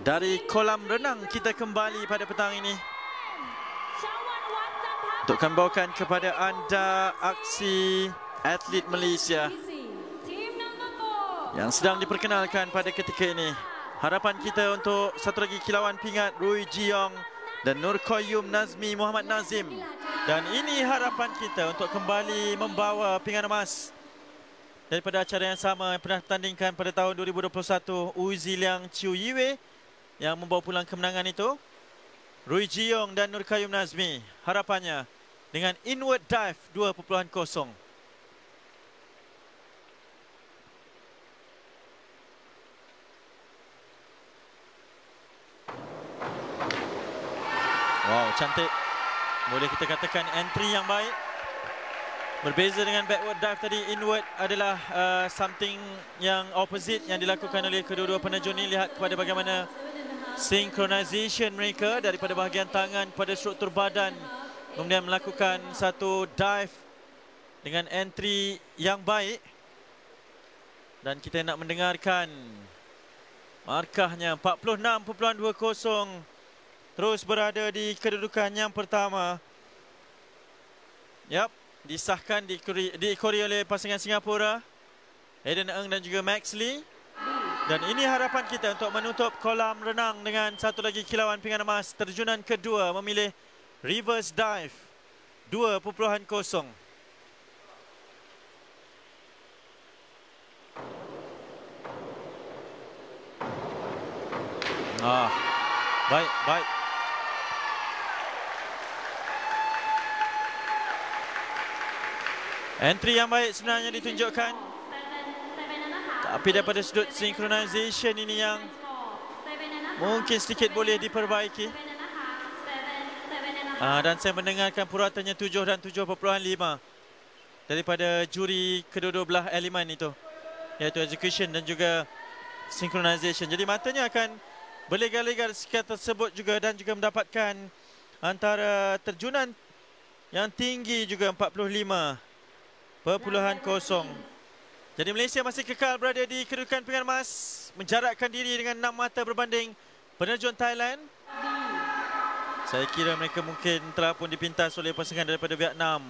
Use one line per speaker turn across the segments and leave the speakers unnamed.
Dari kolam renang kita kembali pada petang ini untuk kami bawakan kepada anda aksi atlet Malaysia yang sedang diperkenalkan pada ketika ini. Harapan kita untuk satu lagi kilauan pingat Rui Jiong dan Nurqayyum Nazmi Muhammad Nazim. Dan ini harapan kita untuk kembali membawa pinggan emas daripada acara yang sama yang pernah ditandingkan pada tahun 2021, Uzi Liang Chiu Yiwei yang membawa pulang kemenangan itu. Rui Jiong dan Nurqayyum Nazmi, harapannya dengan inward dive 2.0. Wow, cantik. Boleh kita katakan entry yang baik. Berbeza dengan backward dive tadi, inward adalah something yang opposite yang dilakukan oleh kedua-dua penerjun ini. Lihat kepada bagaimana synchronization mereka daripada bahagian tangan pada struktur badan, kemudian melakukan satu dive dengan entry yang baik. Dan kita nak mendengarkan markahnya 46.20, terus berada di kedudukan yang pertama. Yap, disahkan diikori oleh pasangan Singapura, Hayden Ng dan juga Max Lee. Dan ini harapan kita untuk menutup kolam renang dengan satu lagi kilauan pinggan emas. Terjunan kedua memilih reverse dive 2.0. Baik, baik. Entry yang baik sebenarnya ditunjukkan, tapi daripada sudut synchronization ini yang mungkin sedikit boleh diperbaiki. Dan saya mendengarkan puratannya 7 dan 7.5 daripada juri kedua-dua belah elemen itu, iaitu execution dan juga synchronization. Jadi matanya akan berlegar-legar sekitar tersebut juga, dan juga mendapatkan antara terjunan yang tinggi juga 45.0. Jadi Malaysia masih kekal berada di kedudukan pinggan emas, menjarakkan diri dengan 6 mata berbanding penerjun Thailand. Saya kira mereka mungkin telah pun dipintas oleh pasangan daripada Vietnam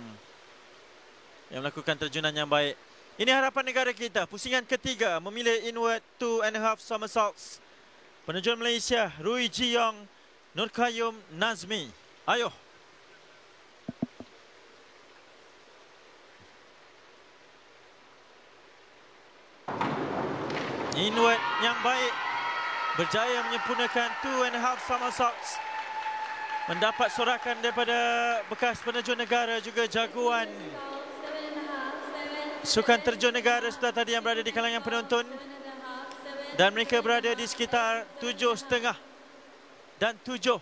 yang melakukan terjunan yang baik. Ini harapan negara kita. Pusingan ketiga memilih inward 2.5 somersaults. Penerjun Malaysia Rui Jiong, Nurqayyum Nazmi. Ayo. Inward yang baik, berjaya menyempurnakan 2.5 somersaults. Mendapat sorakan daripada bekas penerjun negara, juga jagoan sukan terjun negara setelah tadi yang berada di kalangan penonton. Dan mereka berada di sekitar 7.5 dan 7.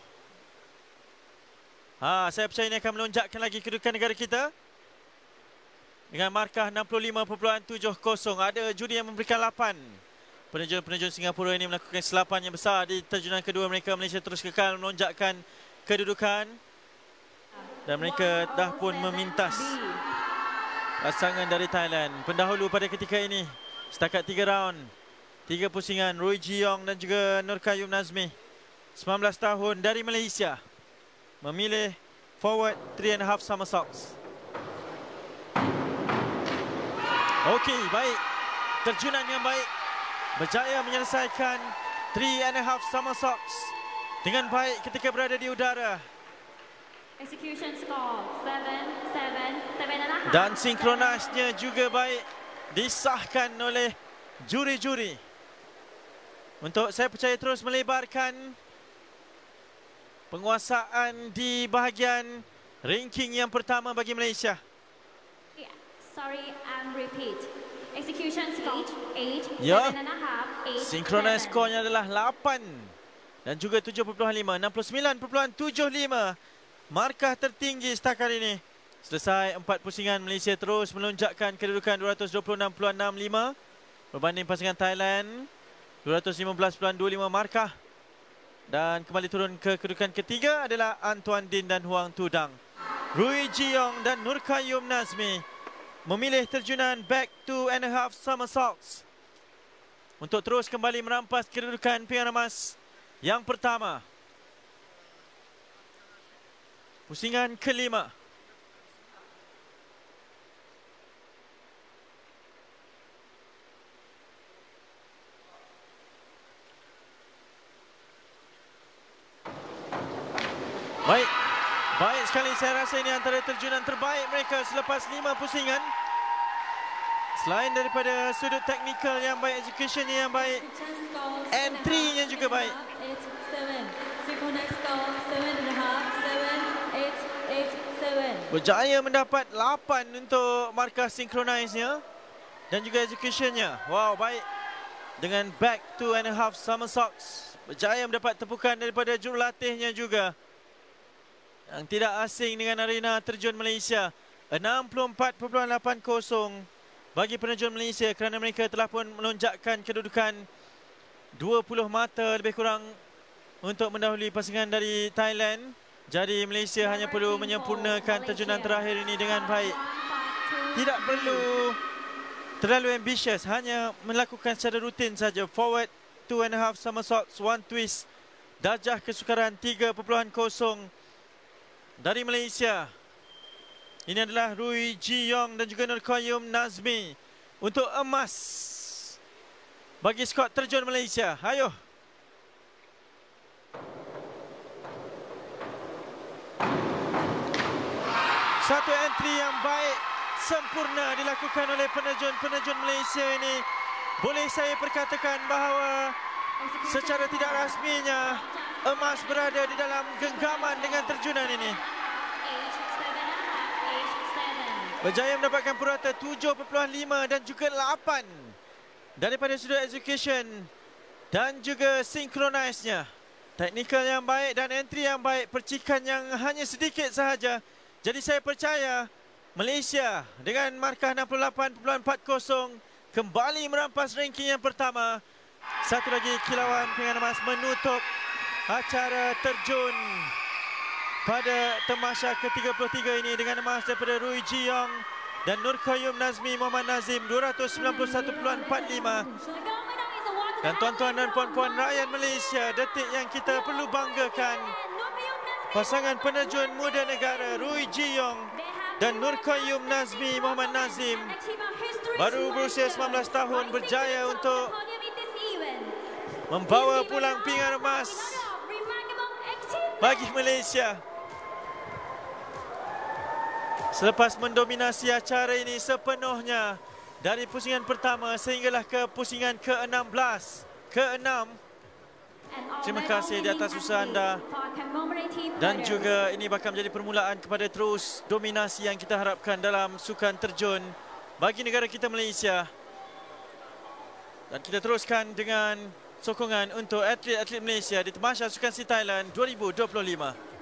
Saya percaya ini akan melonjakkan lagi kedudukan negara kita dengan markah 65.70. Ada juri yang memberikan 8. Penerjun Singapura ini melakukan kesilapan yang besar di terjunan kedua mereka. Malaysia terus kekal melonjakkan kedudukan, dan mereka dah pun memintas pasangan dari Thailand. Pendahulu pada ketika ini, setakat 3 round, 3 pusingan, Rui Jiong dan juga Nurqayyum Nazmi, 19 tahun, dari Malaysia, memilih forward 3.5 somersaults. Okey, baik. Terjunan yang baik, berjaya menyelesaikan 3.5 somersaults dengan baik ketika berada di udara.
Execution score 7.5.
Dan sinkronasnya juga baik, disahkan oleh juri-juri. Untuk saya percaya terus melebarkan penguasaan di bahagian ranking yang pertama bagi Malaysia.
Sorry, and repeat. Execution score 8,
Ya,
7.5, 8,
synchronize skornya adalah 8 dan juga 7.5, 69.75. Markah tertinggi setakat ini. Selesai 4 pusingan, Malaysia terus melonjakkan kedudukan 226.65 berbanding pasangan Thailand 215.25 markah. Dan kembali turun ke kedudukan ketiga adalah Antoine Din dan Huang Tudang. Rui Jiong dan Nurqayyum Nazmi memilih terjunan back 2.5 somersaults untuk terus kembali merampas kedudukan pinggan emas yang pertama. Pusingan kelima. Baik. Baik sekali, saya rasa ini antara terjunan terbaik mereka selepas 5 pusingan. Selain daripada sudut teknikal yang baik, executionnya yang baik, entry-nya juga baik. Berjaya mendapat 8 untuk markah synchronize-nya dan juga execution-nya. Wow, baik. Dengan back 2.5 somersaults. Berjaya mendapat tepukan daripada jurulatihnya juga, yang tidak asing dengan arena terjun Malaysia. 64.80 bagi penerjun Malaysia kerana mereka telah pun melonjakkan kedudukan 20 mata lebih kurang untuk mendahului pasangan dari Thailand. Jadi Malaysia hanya perlu menyempurnakan terjunan terakhir ini dengan baik. Tidak perlu terlalu ambitious, hanya melakukan secara rutin saja. Forward 2.5 somersaults, 1 twist. Darjah kesukaran 3.0 dari Malaysia. Ini adalah Rui Ji Yong dan juga Nurkoyum Nazmi untuk emas bagi skuad terjun Malaysia. Ayo. Satu entry yang baik, sempurna dilakukan oleh penerjun Malaysia ini. Boleh saya perkatakan bahawa secara tidak rasminya emas berada di dalam genggaman dengan terjunan ini. Berjaya mendapatkan purata 7.5 dan juga 8 daripada sudut execution dan juga synchronize-nya. Teknikal yang baik dan entry yang baik, percikan yang hanya sedikit sahaja. Jadi saya percaya Malaysia dengan markah 68.40 kembali merampas ranking yang pertama. Satu lagi kilauan pingat emas menutup acara terjun pada tamasya ke-33 ini dengan emas daripada Rui Ji Yong dan Nurkoyum Nazmi Muhammad Nazim 291.45. Dan tuan-tuan dan puan-puan rakyat Malaysia, detik yang kita perlu banggakan. Pasangan penerjun muda negara Rui Ji Yong dan Nurkoyum Nazmi Muhammad Nazim baru berusia 19 tahun berjaya untuk membawa pulang pinggan emas bagi Malaysia. Selepas mendominasi acara ini sepenuhnya dari pusingan pertama sehinggalah ke pusingan ke-16, ke-6. Terima kasih di atas usaha anda. Dan juga ini bakal menjadi permulaan kepada terus dominasi yang kita harapkan dalam sukan terjun bagi negara kita Malaysia. Dan kita teruskan dengan sokongan untuk atlet-atlet Malaysia di Tamasya Sukan Si Thailand 2025.